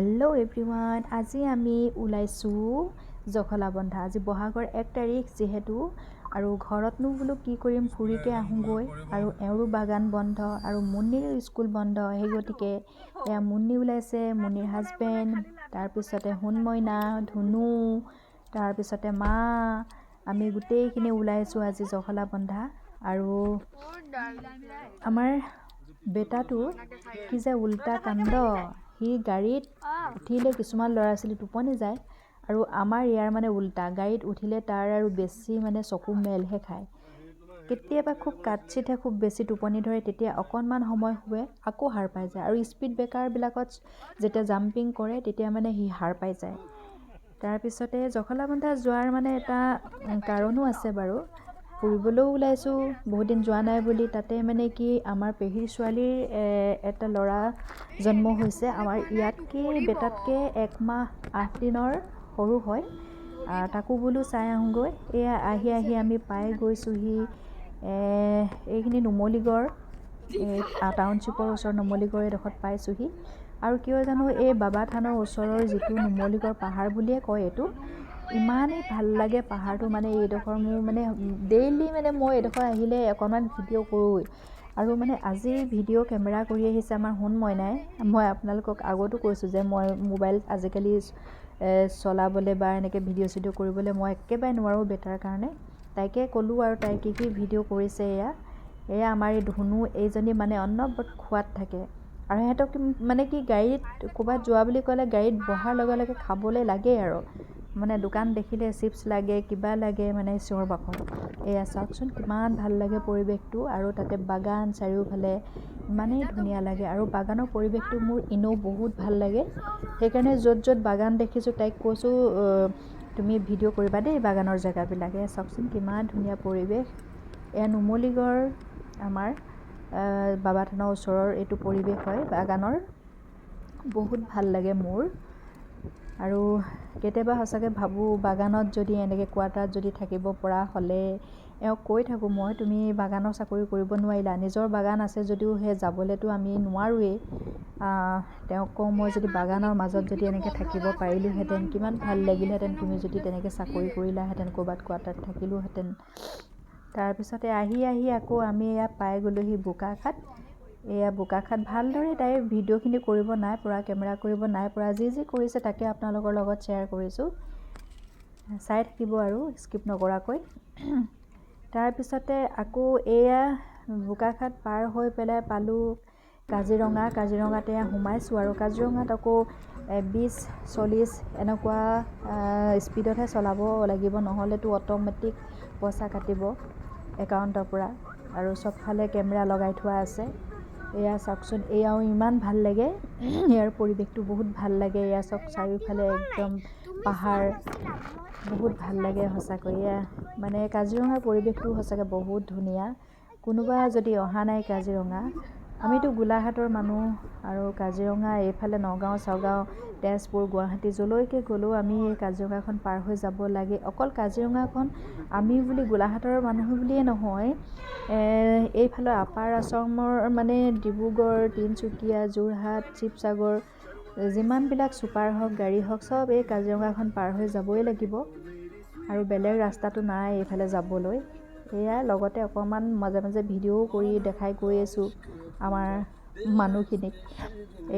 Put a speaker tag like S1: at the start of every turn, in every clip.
S1: Hello everyone আজি আমি ওলাইছো জখলাবন্ধা আজি বহাগৰ 1 তাৰিখ যেহেতু আৰু ঘৰতনো বুলো কি কৰিম ফুৰিকে আহুগৈ আৰু এওৰো বাগান বন্ধ আৰু মুন্নিৰ স্কুল বন্ধ হে গতিকে এ মুন্নি ওলাইছে মুন্নিৰ হাজবেণ্ড তাৰ পিছতে হুনমইনা ধুনু তাৰ পিছতে মা আমি গোটেইখিনি ওলাইছো আজি জখলাবন্ধা আৰু আমাৰ বেটাটো কি যে উল্টা কাণ্ড হি গাড়ীত উঠিলে কিছুমান ল'ৰা ছোৱালী টোপনি যায় আৰু আমাৰ ইয়াৰ মানে উল্টা গাড়ীত উঠিলে তাৰ আৰু বেছি মানে চকু মেলহে খায় কেতিয়াবা খুব কাটছিতহে খুব বেছি টোপনি ধৰে তেতিয়া অকণমান সময় শুৱে আকৌ হাৰ পাই যায় আৰু স্পীড ব্ৰেকাৰবিলাকত যেতিয়া জাম্পিং কৰে তেতিয়া মানে হি হাৰ পাই যায় তাৰপিছতে জখলাবন্ধা যোৱাৰ মানে এটা কাৰণো আছে বাৰু ফুৰিবলৈও ওলাইছোঁ বহুত দিন যোৱা নাই বুলি তাতে মানে কি আমাৰ পেহীৰ ছোৱালীৰ এটা ল'ৰা জন্ম হৈছে আমাৰ ইয়াতকে বেটাতকে 1 মাহ 8 দিনৰ সৰু হয় তাকো বোলো চাই আহোগৈ এয়া আহি আমি পাই গৈছোহি এইখিনি নুমলীগড় টাউনশ্বিপৰ ওচৰ নুমলীগড় এডোখৰত পাইছোহি আৰু কিয় জানো এই বাবা থানৰ ওচৰৰ যিটো নুমলীগড় পাহাৰ বুলিয়ে কয় এইটো ইমানেই ভাল লাগে পাহাৰটো মানে এইডোখৰ মোৰ মানে ডেইলি মানে মই এইডোখৰ আহিলে অকণমান ভিডিঅ' কৰোঁ আৰু মানে আজি ভিডিঅ' কেমেৰা কৰি আহিছে আমাৰ হুনমইনাই মই আপোনালোকক আগতো কৈছোঁ যে মই মোবাইল আজিকালি চলাবলৈ বা এনেকৈ ভিডিঅ' চিডিঅ' কৰিবলৈ মই একেবাৰে নোৱাৰোঁ বেটাৰ কাৰণে তাইকে ক'লোঁ আৰু তাই কি ভিডিঅ' কৰিছে এয়া আমাৰ এই ধুনু এইজনী মানে অনবৰত খোৱাত থাকে আৰু সিহঁতক মানে কি গাড়ীত ক'ৰবাত যোৱা বুলি ক'লে গাড়ীত বহাৰ লগে লগে খাবলৈ লাগেই আৰু মানে দোকান দেখিলে চিপছ লাগে কিবা লাগে মানে চিঞৰ বাখৰ এয়া চাওকচোন কিমান ভাল লাগে পৰিৱেশটো আৰু তাতে বাগান চাৰিওফালে ইমানেই ধুনীয়া লাগে আৰু বাগানৰ পৰিৱেশটো মোৰ এনেও বহুত ভাল লাগে সেইকাৰণে য'ত বাগান দেখিছোঁ তাইক কৈছোঁ তুমি ভিডিঅ' কৰিবা দেই বাগানৰ জেগাবিলাক এয়া চাওকচোন কিমান ধুনীয়া পৰিৱেশ এয়া নুমলীগড় আমাৰ বাবা থানৰ ওচৰৰ এইটো পৰিৱেশ হয় বাগানৰ বহুত ভাল লাগে মোৰ আৰু কেতিয়াবা সঁচাকৈ ভাবোঁ বাগানত যদি এনেকৈ কোৱাৰ্টাৰত যদি থাকিব পৰা হ'লে এওঁক কৈ থাকোঁ মই তুমি বাগানৰ চাকৰি কৰিব নোৱাৰিলা নিজৰ বাগান আছে যদিও সেই যাবলৈতো আমি নোৱাৰোৱেই তেওঁক কওঁ মই যদি বাগানৰ মাজত যদি এনেকৈ থাকিব পাৰিলোহেঁতেন কিমান ভাল লাগিলহেঁতেন তুমি যদি তেনেকৈ চাকৰি কৰিলাহেঁতেন ক'ৰবাত কোৱাৰ্টাৰত থাকিলোহেঁতেন তাৰপিছতে আহি আকৌ আমি এয়া পাই গ'লোহি বোকাখাট এয়া বোকাখাট ভালদৰে তাই ভিডিঅ'খিনি কৰিব নাই পৰা কেমেৰা কৰিব নাই পৰা যি কৰিছে তাকে আপোনালোকৰ লগত শ্বেয়াৰ কৰিছোঁ চাই থাকিব আৰু স্কিপ নকৰাকৈ তাৰপিছতে আকৌ এয়া বোকাখাট পাৰ হৈ পেলাই পালোঁ কাজিৰঙাতে সোমাইছোঁ আৰু কাজিৰঙাত আকৌ 20-40 এনেকুৱা স্পীডতহে চলাব লাগিব নহ'লেতো অট'মেটিক পইচা কাটিব একাউণ্টৰ পৰা আৰু চবফালে কেমেৰা লগাই থোৱা আছে এয়া চাওকচোন এয়াও ইমান ভাল লাগে ইয়াৰ পৰিৱেশটো বহুত ভাল লাগে এয়া চব চাৰিওফালে একদম পাহাৰ বহুত ভাল লাগে সঁচাকৈ এয়া মানে কাজিৰঙাৰ পৰিৱেশটো সঁচাকৈ বহুত ধুনীয়া কোনোবা যদি অহা নাই কাজিৰঙা আমিতো গোলাঘাটৰ মানুহ আৰু কাজিৰঙা এইফালে নগাঁও চগাঁও তেজপুৰ গুৱাহাটী যলৈকে গ'লেও আমি এই কাজিৰঙাখন পাৰ হৈ যাব লাগে অকল কাজিৰঙাখন আমি বুলি গোলাঘাটৰ মানুহ বুলিয়ে নহয় এইফালৰ আপাৰ আচামৰ মানে ডিব্ৰুগড় তিনিচুকীয়া যোৰহাট শিৱসাগৰ যিমানবিলাক চুপাৰ হওক গাড়ী হওক চব এই কাজিৰঙাখন পাৰ হৈ যাবই লাগিব আৰু বেলেগ ৰাস্তাটো নাই এইফালে যাবলৈ এয়া লগতে অকণমান মাজে মাজে ভিডিঅ'ও কৰি দেখাই গৈ আছোঁ আমাৰ মানুহখিনিক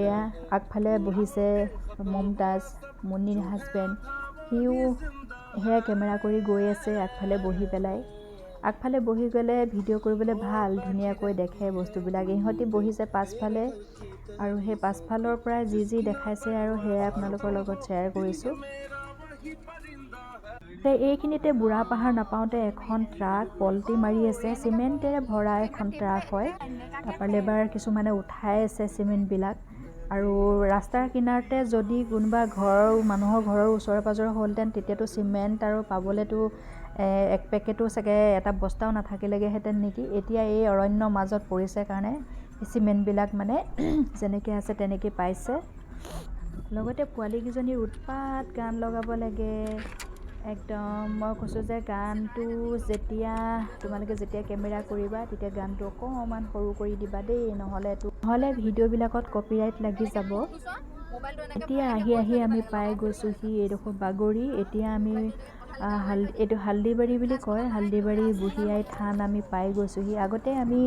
S1: এয়া আগফালে বহিছে মমতাজ মুন্নিৰ হাজবেণ্ড সিও সেয়া কেমেৰা কৰি গৈ আছে আগফালে বহি পেলাই আগফালে বহি গ'লে ভিডিঅ' কৰিবলৈ ভাল ধুনীয়াকৈ দেখে বস্তুবিলাক ইহঁতি বহিছে পাছফালে আৰু সেই পাছফালৰ পৰাই যি দেখাইছে আৰু সেয়া আপোনালোকৰ লগত শ্বেয়াৰ কৰিছোঁ এইখিনিতে বুঢ়া পাহাৰ নাপাওঁতে এখন ট্ৰাক পলটি মাৰি আছে চিমেণ্টেৰে ভৰা এখন ট্ৰাক হয় তাৰপৰা লেবাৰ কিছুমানে উঠাই আছে চিমেণ্টবিলাক আৰু ৰাস্তাৰ কিনাৰতে যদি কোনোবা মানুহৰ ঘৰৰ ওচৰে পাজৰে হ'লহেঁতেন তেতিয়াতো চিমেণ্ট আৰু পাবলৈতো এক পেকেটো চাগে এটা বস্তাও নাথাকিলেগৈহেঁতেন নেকি এতিয়া এই অৰণ্যৰ মাজত পৰিছে কাৰণে চিমেণ্টবিলাক মানে যেনেকৈ আছে তেনেকৈ পাইছে লগতে পোৱালীকেইজনীৰ উৎপাত গান লগাব লাগে একদম মই কৈছোঁ যে গানটো তোমালোকে যেতিয়া কেমেৰা কৰিবা তেতিয়া গানটো অকণমান সৰু কৰি দিবা দেই নহ'লে ভিডিঅ'বিলাকত কপিৰাইট লাগি যাব এতিয়া আহি আমি পাই গৈছোঁহি এইডোখৰ বাগৰি। এতিয়া আমি এইটো হালদিবাৰী বুলি কয়, হালদিবাৰী বুঢ়ী আই থান আমি পাই গৈছোঁহি। আগতে আমি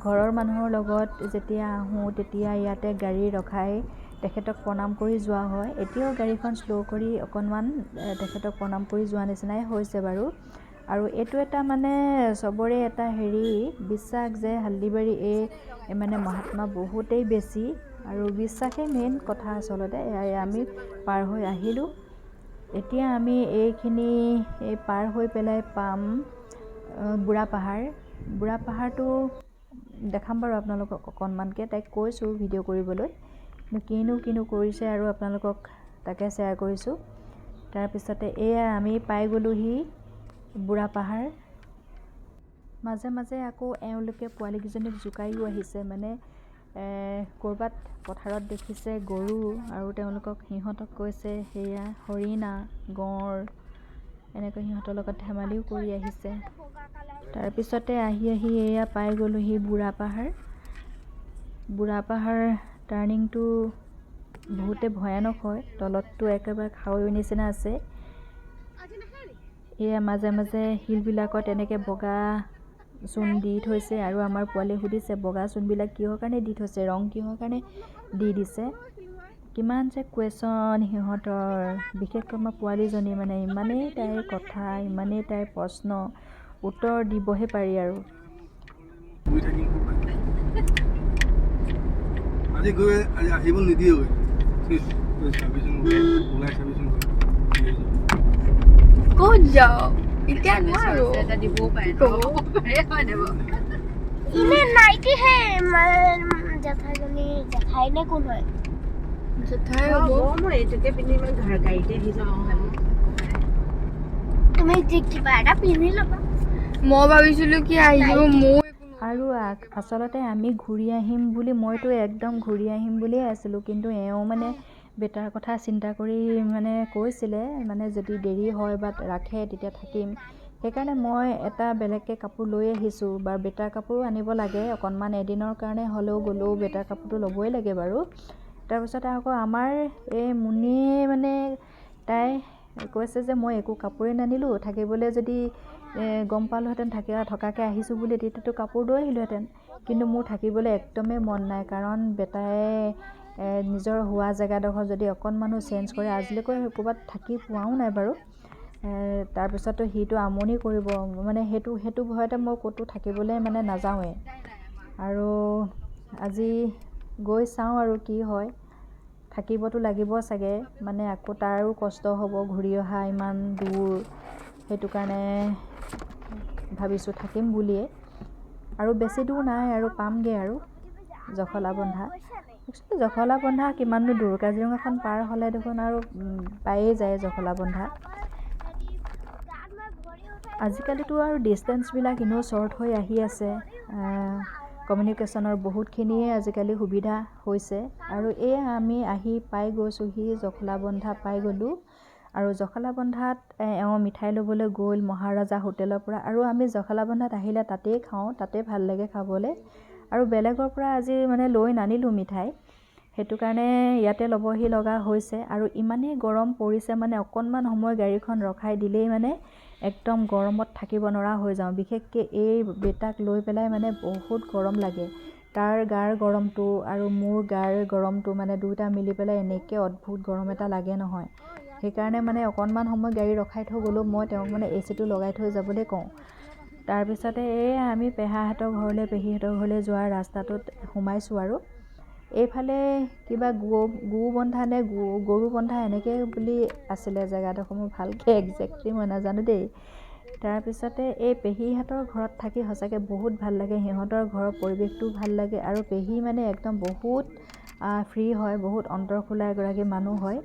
S1: ঘৰৰ মানুহৰ লগত যেতিয়া আহোঁ তেতিয়া ইয়াতে গাড়ী ৰখাই তেখেতক প্ৰণাম কৰি যোৱা হয়। এতিয়াও গাড়ীখন শ্ল' কৰি অকণমান তেখেতক প্ৰণাম কৰি যোৱা নিচিনাই হৈছে বাৰু। আৰু এইটো এটা মানে চবৰে এটা বিশ্বাস যে হালদিবাৰী মানে মহাত্মা বহুতেই বেছি, আৰু বিশ্বাসেই মেইন কথা আচলতে। আমি পাৰ হৈ আহিলোঁ। এতিয়া আমি এইখিনি পাৰ হৈ পেলাই পাম বুঢ়া পাহাৰ। বুঢ়া পাহাৰটো দেখাম বাৰু আপোনালোকক অকণমানকৈ। তাইক কৈছোঁ ভিডিঅ' কৰিবলৈ, কিনো কৰিছে আৰু আপোনালোকক তাকে শ্বেয়াৰ কৰিছোঁ। তাৰপিছতে আমি পাই গ'লোহি বুঢ়া পাহাৰ। মাজে মাজে আকৌ এওঁলোকে পোৱালীকেইজনীক জোকাইও আহিছে, মানে ক'ৰবাত পথাৰত দেখিছে গৰু আৰু সিহঁতক কৈছে সেয়া হৰিণা, গঁড়, এনেকৈ সিহঁতৰ লগত ধেমালিও কৰি আহিছে। তাৰপিছতে আহি এয়া পাই গ'লোহি বুঢ়া পাহাৰ। বুঢ়া পাহাৰ টাৰ্ণিংটো বহুতে ভয়ানক হয়, তলতটো একেবাৰে খাৱৈৰ নিচিনা আছে। এয়া মাজে মাজে শিলবিলাকত এনেকৈ বগা চূণ দি থৈছে, আৰু আমাৰ পোৱালীয়ে সুধিছে বগা চূণবিলাক কিহৰ কাৰণে দি থৈছে, ৰং কিহৰ কাৰণে দি দিছে। কিমান যে কুৱেশ্যন সিহঁতৰ, বিশেষকৈ আমাৰ পোৱালীজনী, মানে ইমানেই তাইৰ কথা, ইমানেই তাইৰ প্ৰশ্ন, উত্তৰ দিবহে পাৰি আৰু।
S2: আহিব নিদিয়ে ক'ত যাওঁ এতিয়া নোৱাৰো। ইনে নাইকি হে জেঠাই নে কোন হয়? জেঠাই হ'ব। মই এইটোকে পিন্ধি ইমান গাড়ীতে আহি যাম। তুমি কিবা এটা পিন্ধি ল'বা। মই ভাবিছিলো কি আহিব মোৰ।
S1: আৰু আচলতে আমি ঘূৰি আহিম বুলি, মইতো একদম ঘূৰি আহিম বুলিয়ে আছিলোঁ, কিন্তু এওঁ মানে বেটাৰ কথা চিন্তা কৰি মানে কৈছিলে, মানে যদি দেৰি হয় বা ৰাখে তেতিয়া থাকিম। সেইকাৰণে মই এটা বেলেগকৈ কাপোৰ লৈ আহিছোঁ, বা বেটাৰ কাপোৰো আনিব লাগে অকণমান, এদিনৰ কাৰণে হ'লেও গ'লেও বেটাৰ কাপোৰটো ল'বই লাগে বাৰু। তাৰপিছতে আকৌ আমাৰ এই মুনিয়ে মানে তাই কৈছে যে মই একো কাপোৰেই নানিলোঁ, থাকিবলৈ যদি গম পালোহেঁতেন থকাকৈ আহিছোঁ বুলি তেতিয়াতো কাপোৰ লৈ আহিলোহেঁতেন। কিন্তু মোৰ থাকিবলৈ একদমেই মন নাই, কাৰণ বেটাই নিজৰ হোৱা জেগাডোখৰ যদি অকণমানো চেঞ্জ কৰে, আজিলৈকে ক'ৰবাত থাকি পোৱাও নাই বাৰু। তাৰপিছতো সিটো আমনি কৰিব, মানে সেইটো ভয়তে মই ক'তো থাকিবলৈ মানে নাযাওঁৱেই। আৰু আজি গৈ চাওঁ আৰু কি হয়, থাকিবতো লাগিব চাগে, মানে আকৌ তাৰো কষ্ট হ'ব ঘূৰি অহা ইমান দূৰ, সেইটো কাৰণে ভাবিছোঁ থাকিম বুলিয়ে। আৰু বেছি দূৰ নাই আৰু পামগৈ আৰু জখলাবন্ধা। একচুৱেলি জখলাবন্ধা কিমাননো দূৰ, কাজিৰঙাখন পাৰ হ'লে দেখোন আৰু পায়েই যায় জখলাবন্ধা। আজিকালিতো আৰু ডিষ্টেঞ্চবিলাক এনেও শ্বৰ্ট হৈ আহি আছে, কমিউনিকেশ্যনৰ বহুতখিনিয়ে আজিকালি সুবিধা হৈছে। আৰু আমি আহি পাই গৈছোঁহি জখলাবন্ধা পাই গ'লোঁ। আৰু জখলাবন্ধাত এওঁ মিঠাই ল'বলৈ গ'ল মহাৰাজা হোটেলৰ পৰা, আৰু আমি জখলাবন্ধাত আহিলে তাতেই খাওঁ, তাতে ভাল লাগে খাবলৈ। আৰু বেলেগৰ পৰা আজি মানে লৈ নানিলোঁ মিঠাই, সেইটো কাৰণে ইয়াতে ল'বহি লগা হৈছে। আৰু ইমানেই গৰম পৰিছে, মানে অকণমান সময় গাড়ীখন ৰখাই দিলেই মানে একদম গৰমত থাকিব নোৱাৰা হৈ যাওঁ। বিশেষকৈ এই বেটাক লৈ পেলাই মানে বহুত গৰম লাগে। তাৰ গাৰ গৰমটো আৰু মোৰ গাৰ গৰমটো মানে দুয়োটা মিলি পেলাই এনেকৈ অদ্ভুত গৰম এটা লাগে নহয়। সেইকাৰণে মানে অকণমান সময় গাড়ী ৰখাই থৈ গ'লোঁ, মই তেওঁক মানে এচিটো লগাই থৈ যাবলৈ কওঁ। তাৰপিছতে আমি পেহাহঁতৰ ঘৰলৈ, পেহীহঁতৰ ঘৰলৈ যোৱাৰ ৰাস্তাটোত সোমাইছোঁ। আৰু এইফালে কিবা গৰুবন্ধা নে গৰুবন্ধা এনেকৈ বুলি আছিলে জেগাডোখৰ, মোৰ ভালকৈ একজেক্টলি মই নাজানো দেই। তাৰপিছতে এই পেহীহঁতৰ ঘৰত থাকি সঁচাকৈ বহুত ভাল লাগে, সিহঁতৰ ঘৰৰ পৰিৱেশটোও ভাল লাগে। আৰু পেহী মানে একদম বহুত ফ্ৰী হয়, বহুত অন্তৰ খোলা এগৰাকী মানুহ হয়।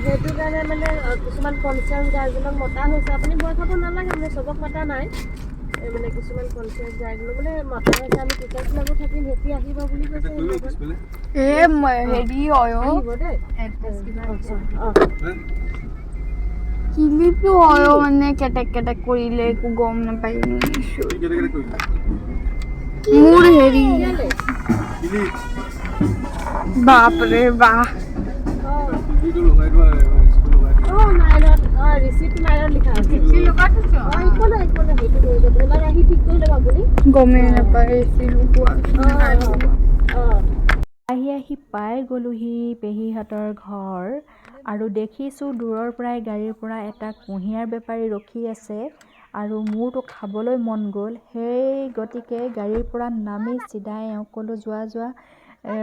S2: সেইটো কাৰণে মানে কিছুমান কনচিয়াছ গাৰ্জেনক মতা হৈছে। আপুনি ভয় খাব নালাগে, মানে চবক মতা নাই, মানে কিছুমান কনচিয়াছ গাৰ্জেনক মানে মতা হৈছে। আমি টিচাৰ্ছবিলাকো থাকিম, সিহঁতি আহিব বুলি কৈছে। হেৰি হয় আহিব দেই, কিলিপটো হয় মানে কেটেক কেটেক কৰিলে একো গম নাপায়।
S3: মোৰ হেৰি বাপৰে বাহ গমেই নাপায় এচি লগোৱা
S1: আহি পাই গ'লোহি পেহীহঁতৰ ঘৰ আৰু দেখিছোঁ দূৰৰ পৰাই গাড়ীৰ পৰা এটা কুঁহিয়াৰ বেপাৰী ৰখি আছে আৰু মোৰতো খাবলৈ মন গ'ল। সেই গতিকে গাড়ীৰ পৰা নামি চিধাই এওঁক ক'লোঁ যোৱা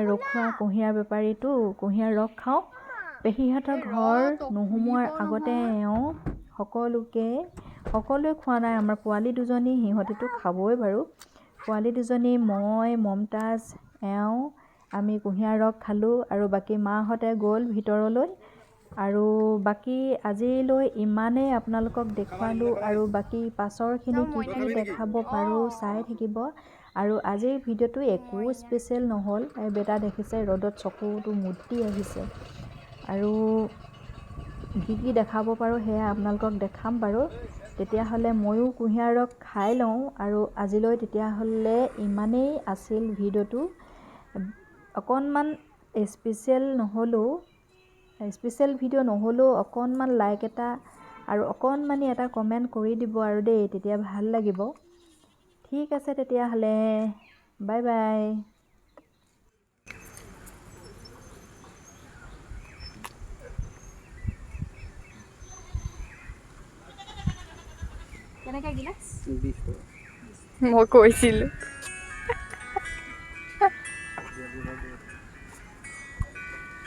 S1: ৰখোৱা কুঁহিয়াৰ বেপাৰীটো কুঁহিয়াৰ ৰস খাওঁ। পেহীহঁতৰ ঘৰ নোসোমোৱাৰ আগতে এওঁ সকলোৱে খোৱা নাই, আমাৰ পোৱালি দুজনী, সিহঁতেতো খাবই বাৰু। পোৱালি দুজনী, মই, মমতাজ, এওঁ আমি কুঁহিয়াৰ ৰস খালোঁ আৰু বাকী মাহঁতে গ'ল ভিতৰলৈ। আৰু বাকী আজিলৈ ইমানেই আপোনালোকক দেখুৱালোঁ আৰু বাকী পাছৰখিনি কি দেখাব পাৰোঁ চাই থাকিব। আৰু আজিৰ ভিডিঅ'টো একো স্পেচিয়েল নহ'ল, বেটা দেখিছে ৰ'দত চকুটো মুটি আহিছে আৰু কি দেখাব পাৰোঁ সেয়া আপোনালোকক দেখাম বাৰু। তেতিয়াহ'লে ময়ো কুঁহিয়াৰ ৰস খাই লওঁ আৰু আজিলৈ তেতিয়াহ'লে ইমানেই আছিল ভিডিঅ'টো। অকণমান স্পেচিয়েল ভিডিঅ' নহ'লেও অকণমান লাইক এটা আৰু অকণমানি এটা কমেণ্ট কৰি দিব আৰু দেই, তেতিয়া ভাল লাগিব। ঠিক আছে তেতিয়াহ'লে, বাই বাই। কেনেকৈ গিলাচ?
S3: মই কৈছিলোঁ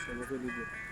S4: सबको दीजिए